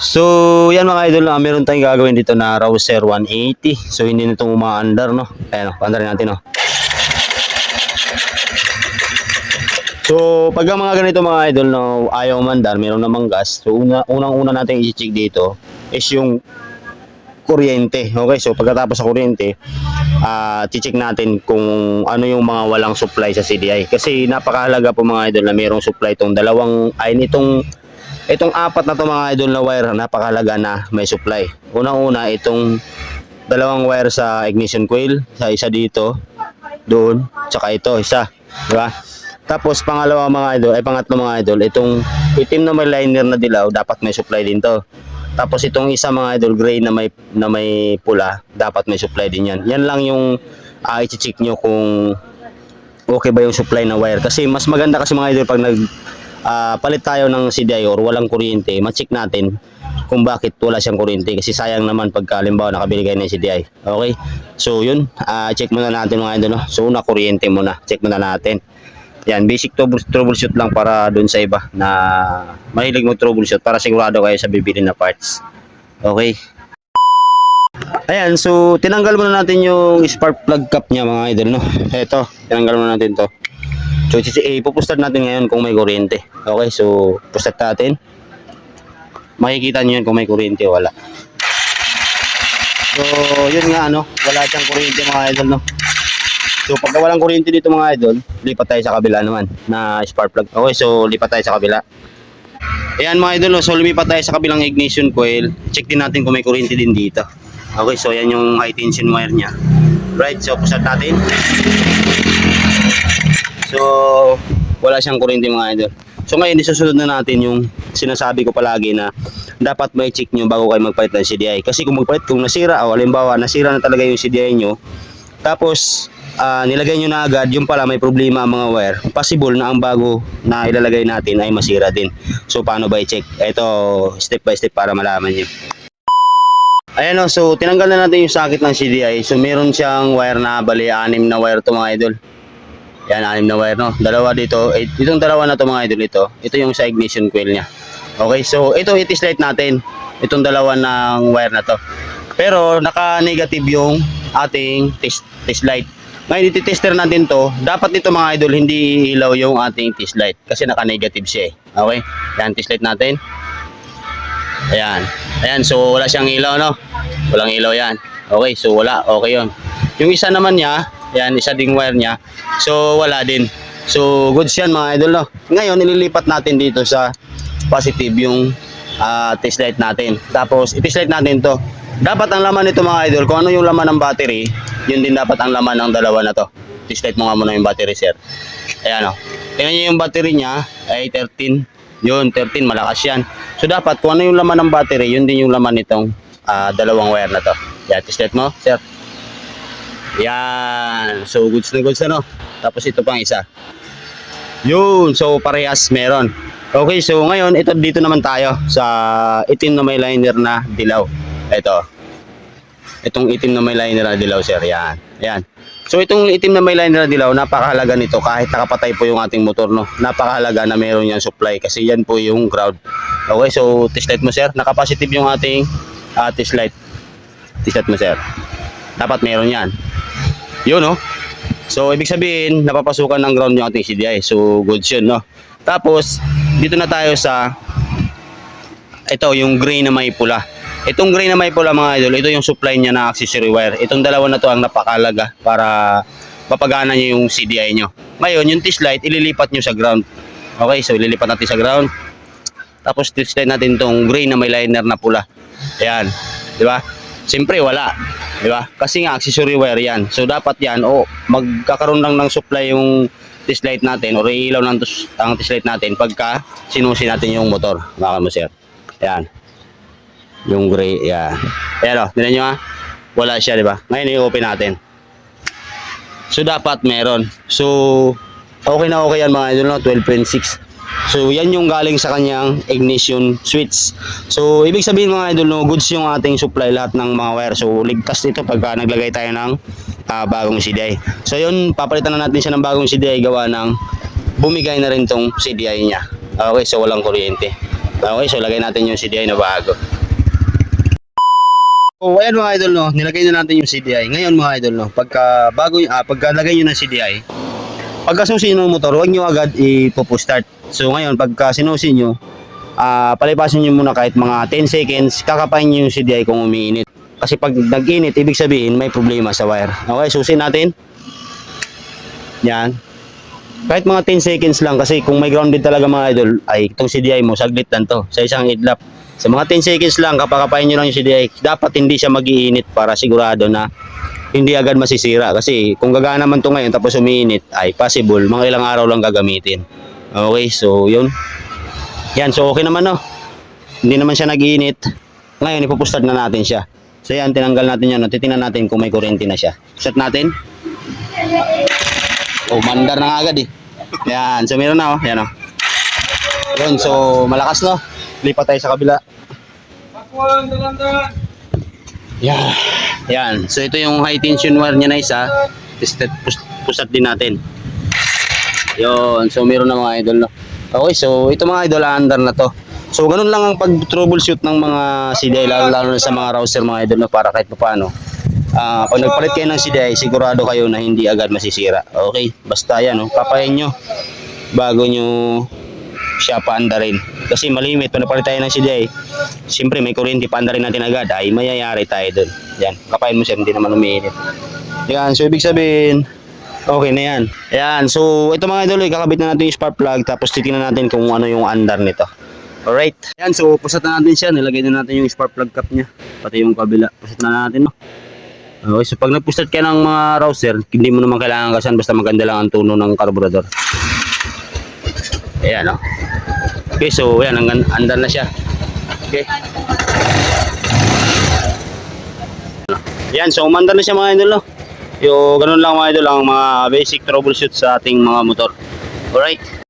So, yan mga idol, meron tayong gagawin dito na Rouser 180. So, hindi na itong umaandar, no? Ayan, paandarin natin, no? So, pag ang mga ganito mga idol, no, ayaw umandar, meron namang gas. So, unang-una natin i-check dito is yung kuryente. Okay, so pagkatapos sa kuryente, check natin kung ano yung mga walang supply sa CDI. Kasi napakahalaga po mga idol na mayroong supply itong itong apat na to mga idol na wire, napakahalaga na may supply. Unang-una, itong dalawang wire sa ignition coil, sa isa dito, doon, tsaka ito, isa, di ba? Tapos pangatlo mga idol, itong itim na may liner na dilaw, dapat may supply din to. Tapos itong isa mga idol, gray na may pula, dapat may supply din yan. Yan lang yung i-check nyo kung okay ba yung supply na wire. Kasi mas maganda kasi mga idol pag palit tayo ng CDI or walang kuryente, ma-check natin kung bakit wala siyang kuryente. Kasi sayang naman pagka halimbawa nakabili kayo ng CDI. Okay? So yun, check muna natin mga idol. No? So una, kuryente muna. Check muna natin. Yan, basic troubleshoot lang para dun sa iba na mahilig mag-troubleshoot para sigurado kayo sa bibili na parts. Okay. Ayan, so tinanggal muna natin yung spark plug cap niya mga idol, no? Ito, tinanggal muna natin to. So, ipupustart natin ngayon kung may kuryente. Okay, so pustart natin. Makikita nyo yan kung may kuryente o wala. So, yun nga, ano, wala siyang kuryente mga idol, no? So, pagka walang kuryente dito mga idol, lipat tayo sa kabila naman na spark plug. Okay, so lipat tayo sa kabila. Ayan mga idol, no? So lumipat tayo sa kabilang ignition coil. Check din natin kung may kuryente din dito. Okay, so yan yung high tension wire niya. Right, so pusat natin. So, wala siyang kuryente mga idol. So ngayon, isusunod na natin yung sinasabi ko palagi na dapat may check nyo bago kayo magpalit ng CDI. Kasi kung nasira, o halimbawa, nasira na talaga yung CDI nyo, tapos nilagay nyo na agad, yung pala may problema ang mga wire, possible na ang bago na ilalagay natin ay masira din. So paano ba i-check? Ito, step by step para malaman nyo. Ayan o, so tinanggal na natin yung socket ng CDI. So meron siyang wire na bali, 6 na wire to mga idol. Yan, 6 na wire, no? Dalawa dito, itong dalawa na to mga idol, ito yung sa ignition coil niya. Okay, so ito i-test light natin, itong dalawa ng wire na to. Pero naka-negative yung ating test light. Ngayon iti-tester natin to, dapat dito mga idol hindi ilaw yung ating test light kasi naka-negative siya eh. Okay? Yan, test light natin. Ayan. Ayan, so wala siyang ilaw, no? Walang ilaw yan. Okay, so wala. Okay yun. Yung isa naman niya, yan, isa ding wire niya. So wala din. So goods yan mga idol, no? Ngayon ililipat natin dito sa positive yung test light natin. Tapos i-test light natin to. Dapat ang laman nito mga idol, kung ano yung laman ng battery, yun din dapat ang laman ng dalawa na to. Test light mo nga muna yung battery, sir. Ayan o. Tingnan nyo yung battery niya ay 13. Yun, 13, malakas yan. So dapat kung ano yung laman ng battery, yun din yung laman nitong dalawang wire na to. Yan, test light mo, sir. Yan. So goods na goods, ano. Tapos ito pang isa. Yun, so parehas meron. Okay, so ngayon dito naman tayo sa itim na may liner na dilaw. Itong itim na may liner na dilaw, sir. Yan. Yan. So itong itim na may liner na dilaw, napakahalaga nito kahit nakapatay po yung ating motor, no. Napakahalaga na meron yan supply kasi yan po yung ground. Okay, so test light mo, sir. Naka-positive yung ating test light. Test light mo, sir. Dapat meron yan. Yun, no. So ibig sabihin, napapasukan ng ground yung ating CDI. So goods yun, no. Tapos dito na tayo sa ito, yung gray na may pula. Itong gray na may pula mga idol, ito yung supply niya na accessory wire. Itong dalawa na to ang napakalaga para mapagana niyo yung CDI nyo. Ngayon, yung test light, ililipat nyo sa ground. Okay, so ililipat natin sa ground. Tapos test light natin itong gray na may liner na pula. Ayan, di ba? Siyempre wala, di ba? Kasi nga accessory wire yan. So dapat yan, magkakaroon lang ng supply yung test light natin o ilaw ng ang test light natin pagka sinusi natin yung motor. Baka mo, sir. Ayan. Yung gray, yeah. Ayan o, tignan nyo ha. Wala siya, di ba? Ngayon i-open natin. So dapat meron. So okay na okay yan mga idol, no? 12.6. So yan yung galing sa kanyang ignition switch. So ibig sabihin mga idol, no, goods yung ating supply lahat ng mga wire. So ligtas ito pagka naglagay tayo ng bagong CDI. So yun, papalitan na natin siya ng bagong CDI gawa ng bumigay na rin tong CDI niya. Okay, so walang kuryente. Okay, so lagay natin yung CDI na bago. So, ayan mga idol, no, nilagay na natin yung CDI. Ngayon mga idol, no, pagkalagay nyo ng CDI, pagka susi nyo ng motor, huwag nyo agad ipo-start. So ngayon, pagka sinusi nyo, palipasin nyo muna kahit mga 10 seconds, kakapain nyo yung CDI kung umiinit. Kasi pag nag-init, ibig sabihin may problema sa wire. Okay, susi natin. Yan. Kahit mga 10 seconds lang, kasi kung may grounded talaga mga idol, ay itong CDI mo, saglit lang to, sa isang idlap. Sa mga 10 seconds lang, kapakapain nyo lang yung CDI, dapat hindi siya mag-iinit para sigurado na hindi agad masisira. Kasi kung gagana man to ngayon tapos umiinit, ay possible, mga ilang araw lang gagamitin. Okay, so yun. Yan, so okay naman, no? Hindi naman siya nag-iinit. Ngayon, ipupustart na natin siya. So yan, tinanggal natin yan. No? Titingnan natin kung may kuryente na siya. Start natin. Oh, mandar na nga agad eh. Yan, so meron na, oh. Yan, oh. Yun, so malakas, no? Lipat tayo sa kabila. Yan. Yan. So ito yung high tension wire niya na isa. Pusat din natin. Yun. So meron na mga idol, no? Okay, so ito mga idol, under na to. So ganun lang ang pag-troubleshoot ng mga CDI, lalo na sa mga router mga idol, no? Para kahit paano. Pag nagpalit kayo ng CDI, sigurado kayo na hindi agad masisira. Okay? Basta yan, no? Papayin nyo bago nyo siya paandarin. Kasi malimit, pag napalit tayo ng CDI, siyempre may kuryente, paandarin natin agad, ay mayayari tayo dun. Yan, kapain mo siya, hindi naman umiinit. Yan, so ibig sabihin, okay na yan. Yan, so ito mga idol, kakabit na natin yung spark plug, tapos titingnan natin kung ano yung andar nito. Alright. Yan, so pusat na natin siya, nilagay na natin yung spark plug cap niya, pati yung kabila, pusat na natin, no? Okay, so pag nagpustat ka ng mga router, hindi mo naman kailangan kasan, basta maganda lang ang tuno ng carburetor. Ayan, no? Okay, so yan, andar na siya. Okay. Yan, so umandar na siya mga idol, no? Yung ganun lang mga idol, ang mga basic troubleshoot sa ating mga motor. Alright.